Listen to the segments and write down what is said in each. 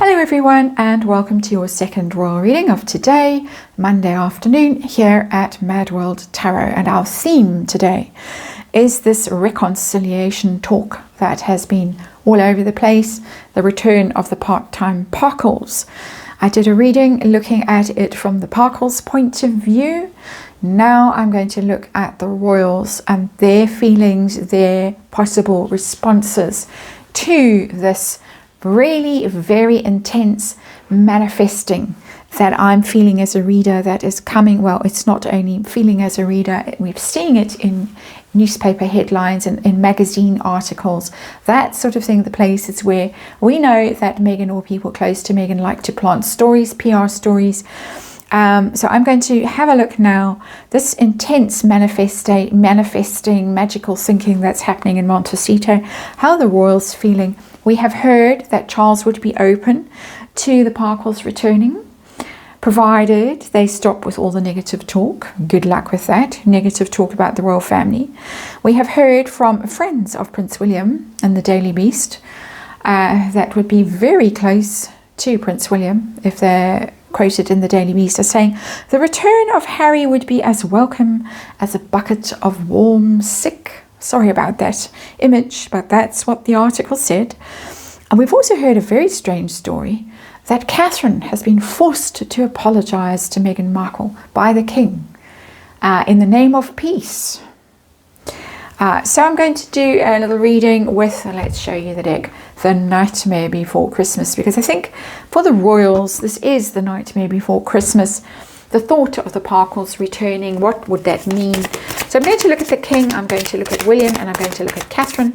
Hello everyone, and welcome to your second royal reading of today, Monday afternoon, here at MadWorldTarot. And our theme today is this reconciliation talk that has been all over the place, the return of the part-time Parkles. I did a reading looking at it from the Parkles point of view. Now I'm going to look at the royals and their feelings, their possible responses to this really very intense manifesting that I'm feeling as a reader that is coming. Well, it's not only feeling as a reader, we're seeing it in newspaper headlines and in magazine articles, that sort of thing, the places where we know that Meghan or people close to Meghan like to plant stories, PR stories. So I'm going to have a look now, this intense manifesting, magical thinking that's happening in Montecito, how the royals feeling. We have heard that Charles would be open to the Parkles returning, provided they stop with all the negative talk. Good luck with that, negative talk about the royal family. We have heard from friends of Prince William and the Daily Beast that would be very close to Prince William, if they're quoted in the Daily Beast, as saying the return of Harry would be as welcome as a bucket of warm sick. Sorry about that image, but that's what the article said. And we've also heard a very strange story that Catherine has been forced to apologize to Meghan Markle by the king in the name of peace. So I'm going to do a little reading with, let's show you the deck, the Nightmare Before Christmas, because I think for the royals, this is the Nightmare Before Christmas. The thought of the Parkles returning, what would that mean? So I'm going to look at the king, I'm going to look at William, and I'm going to look at Catherine,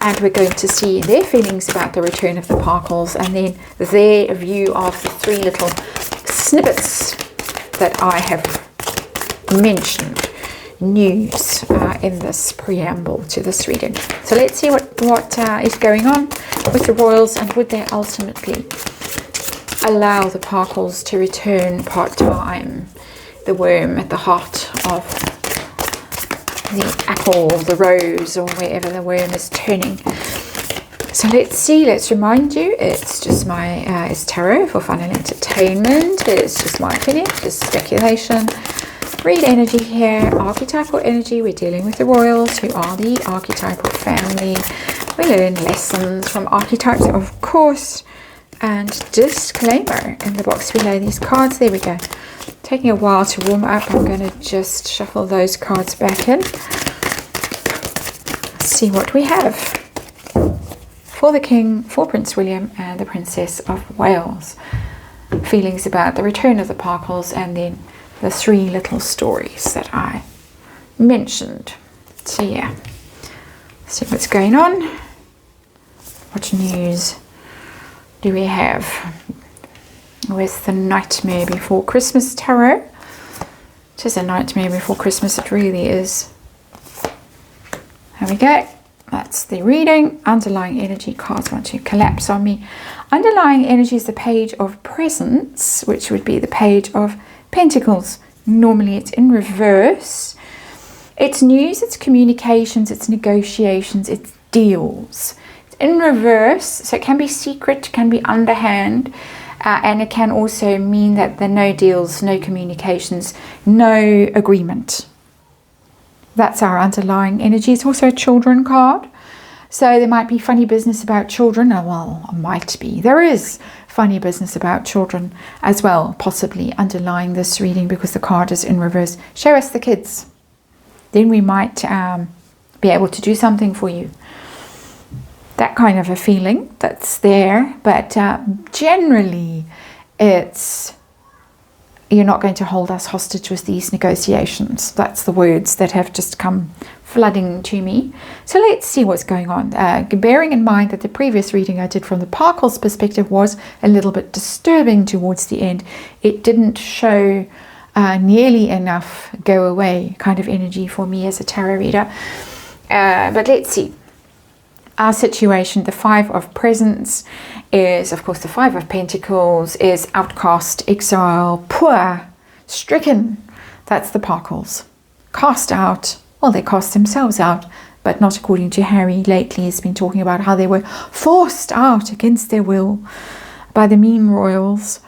and we're going to see their feelings about the return of the Parkles, and then their view of the three little snippets that I have mentioned, news in this preamble to this reading. So let's see what is going on with the royals, and would they ultimately allow the Parkles to return part-time, the worm at the heart of the apple, the rose, or wherever the worm is turning. So let's see, let's remind you, it's just my, it's tarot for fun and entertainment. It's just my opinion, just speculation. Read energy here, archetypal energy. We're dealing with the royals, who are the archetypal family. We learn lessons from archetypes, of course. And disclaimer in the box below these cards. There we go. Taking a while to warm up. I'm going to just shuffle those cards back in. See what we have for the King, for Prince William and the Princess of Wales. Feelings about the return of the Parkles, and then the three little stories that I mentioned. So yeah, see what's going on. What news do we have with the Nightmare Before Christmas tarot? It is a Nightmare Before Christmas, it really is. There we go. That's the reading. Underlying energy cards want to collapse on me. Underlying energy is the Page of Presents, which would be the Page of Pentacles. Normally it's in reverse. It's news, it's communications, it's negotiations, it's deals. In reverse, so it can be secret, can be underhand, and it can also mean that there are no deals, no communications, no agreement. That's our underlying energy. It's also a children card, so there might be funny business about children. Oh, well, might be. There is funny business about children as well, possibly underlying this reading, because the card is in reverse. Show us the kids, then we might be able to do something for you. That kind of a feeling that's there, but generally it's, you're not going to hold us hostage with these negotiations. That's the words that have just come flooding to me. So let's see what's going on. Bearing in mind that the previous reading I did from the Parkles perspective was a little bit disturbing towards the end. It didn't show nearly enough go away kind of energy for me as a tarot reader. But let's see. Our situation, the Five of Presents, is, of course, the Five of Pentacles, is outcast, exile, poor, stricken. That's the Parkles. Cast out. Well, they cast themselves out, but not according to Harry. Lately, he's been talking about how they were forced out against their will. by the mean royals.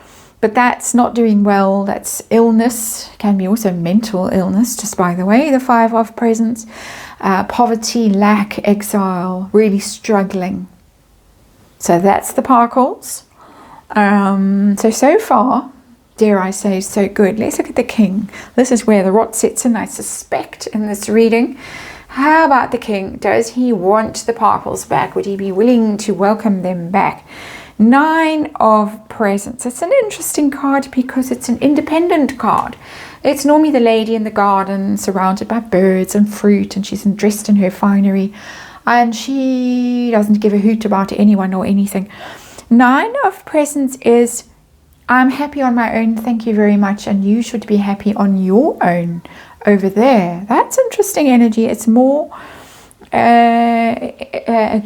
But that's not doing well. That's illness. Can be also mental illness, just by the way. The Five of Presents. Poverty, lack, exile, really struggling. So that's the Parkles. So far, dare I say, so good. Let's look at the King. This is where the rot sets in, I suspect, in this reading. How about the King? Does he want the Parkles back? Would he be willing to welcome them back? 9 of Presents. It's an interesting card because it's an independent card. It's normally the lady in the garden surrounded by birds and fruit, and she's dressed in her finery, and she doesn't give a hoot about anyone or anything. 9 of Presents is, I'm happy on my own, thank you very much, and you should be happy on your own over there. That's interesting energy. It's more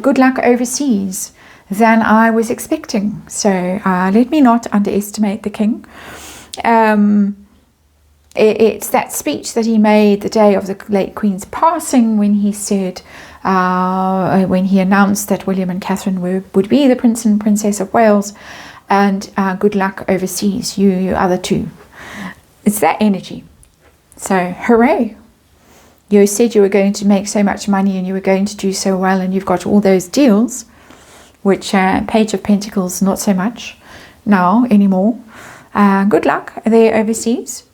good luck overseas than I was expecting. So let me not underestimate the King. It's that speech that he made the day of the late Queen's passing, when he said, when he announced that William and Catherine would be the Prince and Princess of Wales, and good luck overseas, you other two. It's that energy. So hooray. You said you were going to make so much money and you were going to do so well, and you've got all those deals, which Page of Pentacles, not so much now anymore. Good luck there overseas.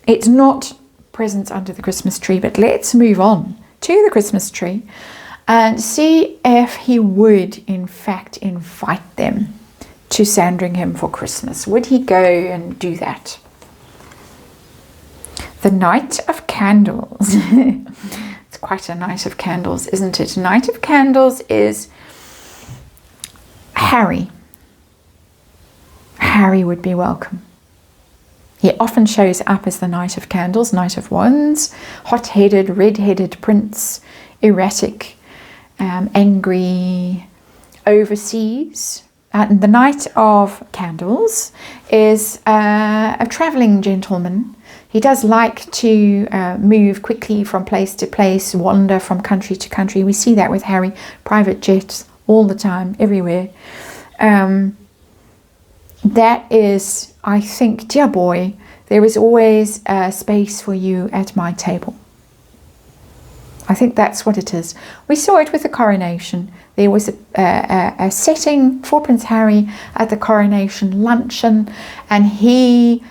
It's not presents under the Christmas tree, but let's move on to the Christmas tree and see if he would in fact invite them to Sandringham for Christmas. Would he go and do that? The Knight of Candles. It's quite a Knight of Candles, isn't it? Knight of Candles is Harry. Harry would be welcome. He often shows up as the Knight of Candles, Knight of Wands, hot-headed, red-headed prince, erratic, angry, overseas. And the Knight of Candles is a traveling gentleman. He does like to move quickly from place to place, wander from country to country. We see that with Harry, private jets all the time, everywhere. That is, I think, dear boy, there is always a space for you at my table. I think that's what it is. We saw it with the coronation. There was a setting for Prince Harry at the coronation luncheon, and he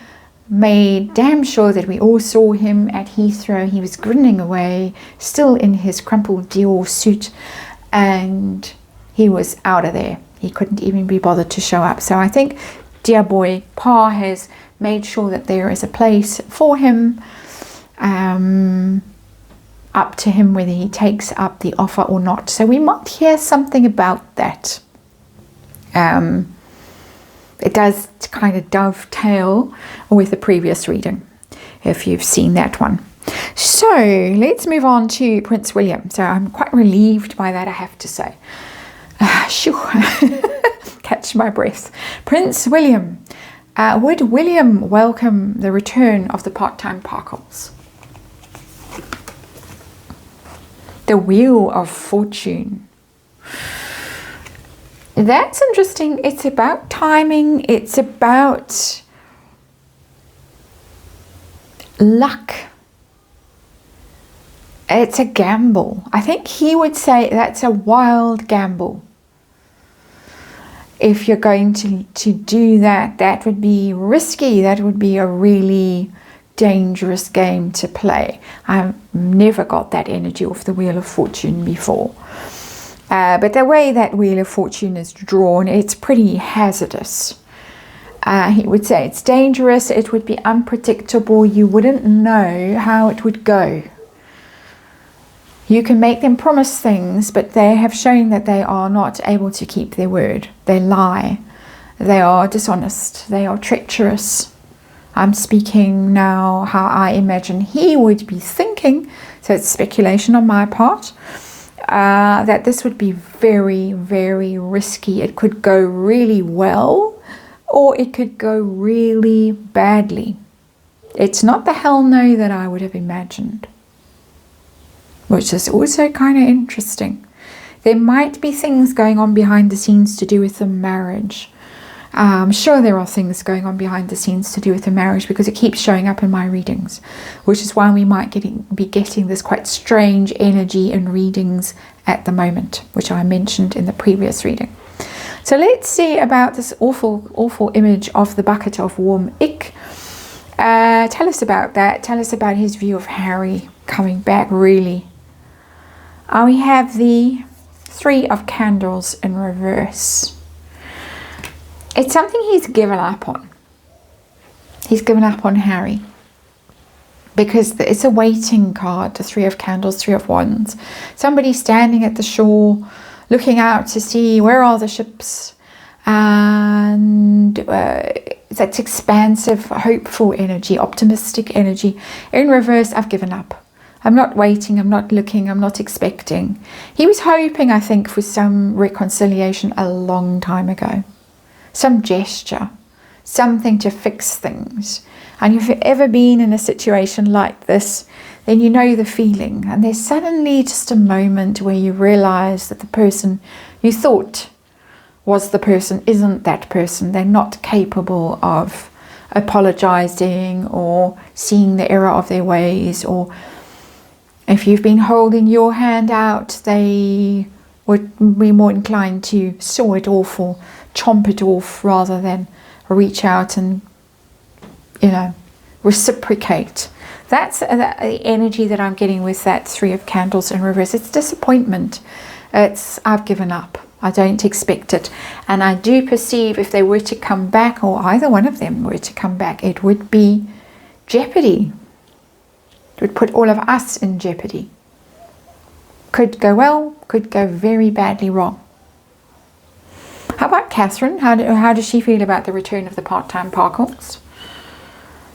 made damn sure that we all saw him at Heathrow. He was grinning away, still in his crumpled Dior suit, and he was out of there. He couldn't even be bothered to show up. So I think, dear boy, Pa has made sure that there is a place for him, up to him whether he takes up the offer or not. So we might hear something about that. It does kind of dovetail with the previous reading, if you've seen that one. So let's move on to Prince William. So I'm quite relieved by that, I have to say. Catch my breath. Prince William. Would William welcome the return of the part-time Parkles? The Wheel of Fortune. That's interesting. It's about timing. It's about luck. It's a gamble. I think he would say that's a wild gamble. If you're going to do that, that would be risky. That would be a really dangerous game to play. I've never got that energy off the Wheel of Fortune before. But the way that Wheel of Fortune is drawn, it's pretty hazardous. He would say it's dangerous. It would be unpredictable. You wouldn't know how it would go. You can make them promise things, but they have shown that they are not able to keep their word. They lie. They are dishonest. They are treacherous. I'm speaking now how I imagine he would be thinking. So it's speculation on my part. That this would be very, very risky. It could go really well, or it could go really badly. It's not the hell no that I would have imagined, which is also kind of interesting. There might be things going on behind the scenes to do with the marriage. I'm sure there are things going on behind the scenes to do with the marriage, because it keeps showing up in my readings, which is why we might be getting this quite strange energy in readings at the moment, which I mentioned in the previous reading. So let's see about this awful image of the bucket of warm ick. Tell us about that. Tell us about his view of Harry coming back, really. We have the Three of Candles in reverse. It's something he's given up on. He's given up on Harry, because it's a waiting card, the Three of Candles, Three of Wands. Somebody standing at the shore, looking out to see where are the ships, and that's expansive, hopeful energy, optimistic energy. In reverse, I've given up. I'm not waiting, I'm not looking, I'm not expecting. He was hoping, I think, for some reconciliation a long time ago. Some gesture, something to fix things. And if you've ever been in a situation like this, then you know the feeling. And there's suddenly just a moment where you realize that the person you thought was the person isn't that person. They're not capable of apologizing or seeing the error of their ways. Or if you've been holding your hand out, they would be more inclined to saw it off or chomp it off rather than reach out and, reciprocate. That's the energy that I'm getting with that Three of Candles in reverse. It's disappointment. It's I've given up. I don't expect it. And I do perceive if they were to come back, or either one of them were to come back, it would be jeopardy. It would put all of us in jeopardy. Could go well, could go very badly wrong. How about Catherine? How does she feel about the return of the part-time Parkles?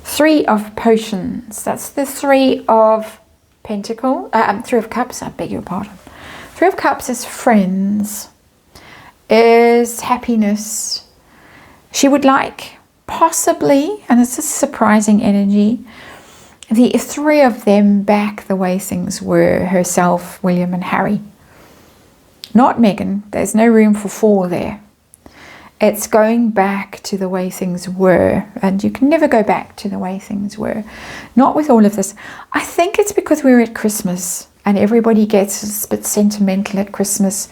Three of Potions. That's the Three of Pentacles. Three of Cups, I beg your pardon. Three of Cups is friends, is happiness. She would like, possibly, and it's a surprising energy, the three of them back the way things were, herself, William and Harry. Not Meghan. There's no room for four there. It's going back to the way things were, and you can never go back to the way things were. Not with all of this. I think it's because we're at Christmas and everybody gets a bit sentimental at Christmas,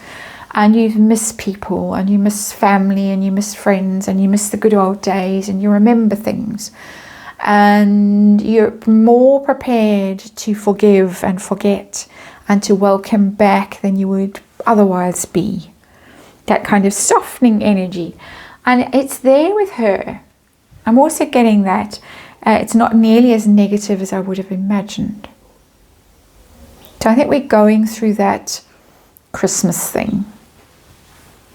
and you miss people and you miss family and you miss friends and you miss the good old days and you remember things, and you're more prepared to forgive and forget and to welcome back than you would otherwise be. That kind of softening energy, and it's there with her. I'm also getting that it's not nearly as negative as I would have imagined. So I think we're going through that Christmas thing,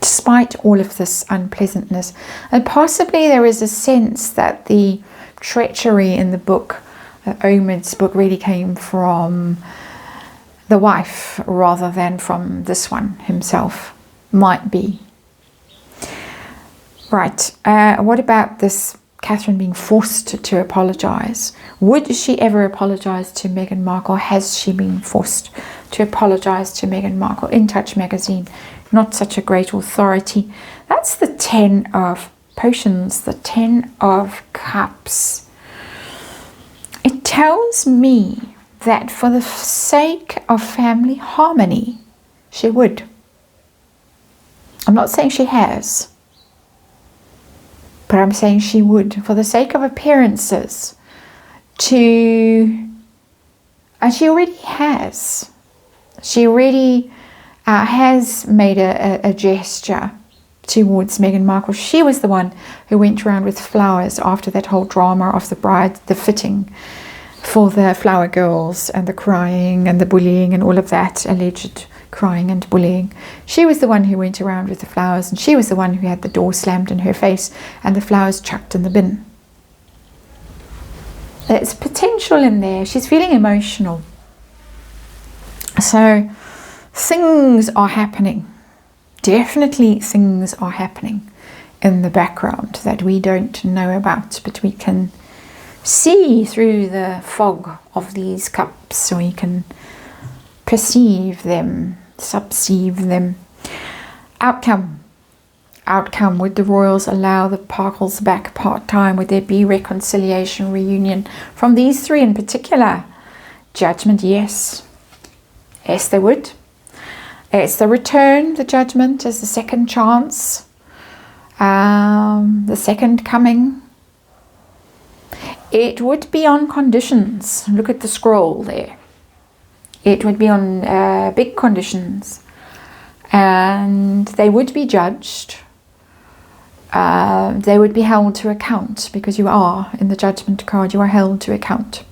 despite all of this unpleasantness. And possibly there is a sense that the treachery in the book, Omid's book, really came from the wife rather than from this one himself. Might be. Right. What about this Catherine being forced to apologize? Would she ever apologize to Meghan Markle? Has she been forced to apologize to Meghan Markle? In Touch magazine, not such a great authority. That's the 10 of Potions, the 10 of Cups. It tells me that for the sake of family harmony, she would. I'm not saying she has, but I'm saying she would, for the sake of appearances, and she already has. She already has made a gesture towards Meghan Markle. She was the one who went around with flowers after that whole drama of the bride, the fitting for the flower girls and the crying and the bullying and all of that, alleged crying and bullying. She was the one who went around with the flowers, and she was the one who had the door slammed in her face and the flowers chucked in the bin. There's potential in there. She's feeling emotional. So things are happening. Definitely things are happening in the background that we don't know about, but we can see through the fog of these cups, so we can perceive them, subceive them. Outcome. outcome? Would the royals allow the Parkles back part-time? Would there be reconciliation, reunion from these three in particular? Judgment, yes. Yes, they would. It's the return, the Judgment is the second chance, the second coming. It would be on conditions. Look at the scroll there. It would be on big conditions, and they would be judged. They would be held to account, because you are, in the Judgment card, you are held to account.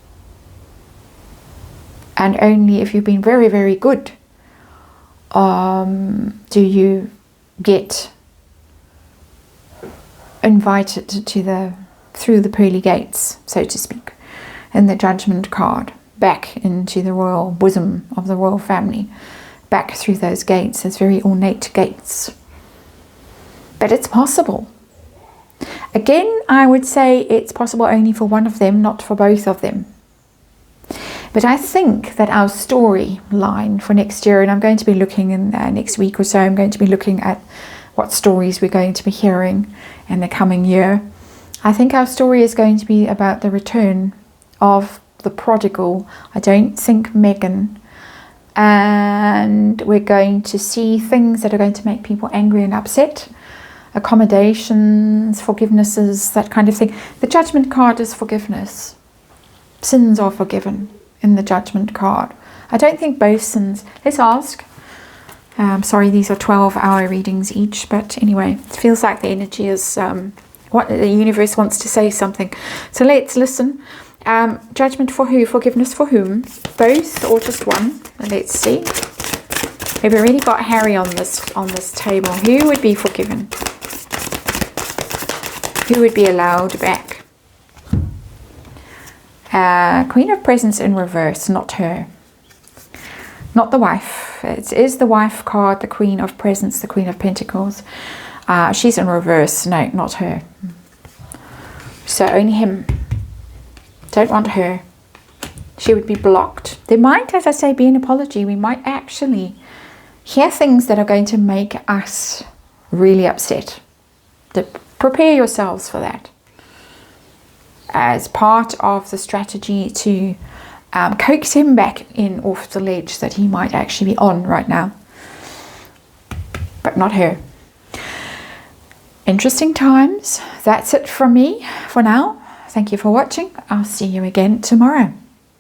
And only if you've been very, very good do you get invited to through the pearly gates, so to speak, in the Judgment card, back into the royal bosom of the royal family, back through those gates, those very ornate gates. But it's possible. Again, I would say it's possible only for one of them, not for both of them. But I think that our storyline for next year, and I'm going to be looking in next week or so, I'm going to be looking at what stories we're going to be hearing in the coming year. I think our story is going to be about the return of the prodigal. I don't think Meghan. And we're going to see things that are going to make people angry and upset. Accommodations, forgivenesses, that kind of thing. The Judgment card is forgiveness. Sins are forgiven in the Judgment card. I don't think both sins. Let's ask. Sorry, these are 12-hour readings each, but anyway, it feels like the energy is what the universe wants to say something. So let's listen. Judgment for who? Forgiveness for whom? Both or just one? Let's see. We've already got Harry on this table. Who would be forgiven? Who would be allowed back? Queen of Presents in reverse, not her. Not the wife. It is the wife card, the Queen of Presents, the Queen of Pentacles. She's in reverse. No, not her. So only him. Don't want her. She would be blocked. There might, as I say, be an apology. We might actually hear things that are going to make us really upset. Prepare yourselves for that. As part of the strategy to coax him back in off the ledge that he might actually be on right now. But not her. Interesting times. That's it from me for now. Thank you for watching. I'll see you again tomorrow.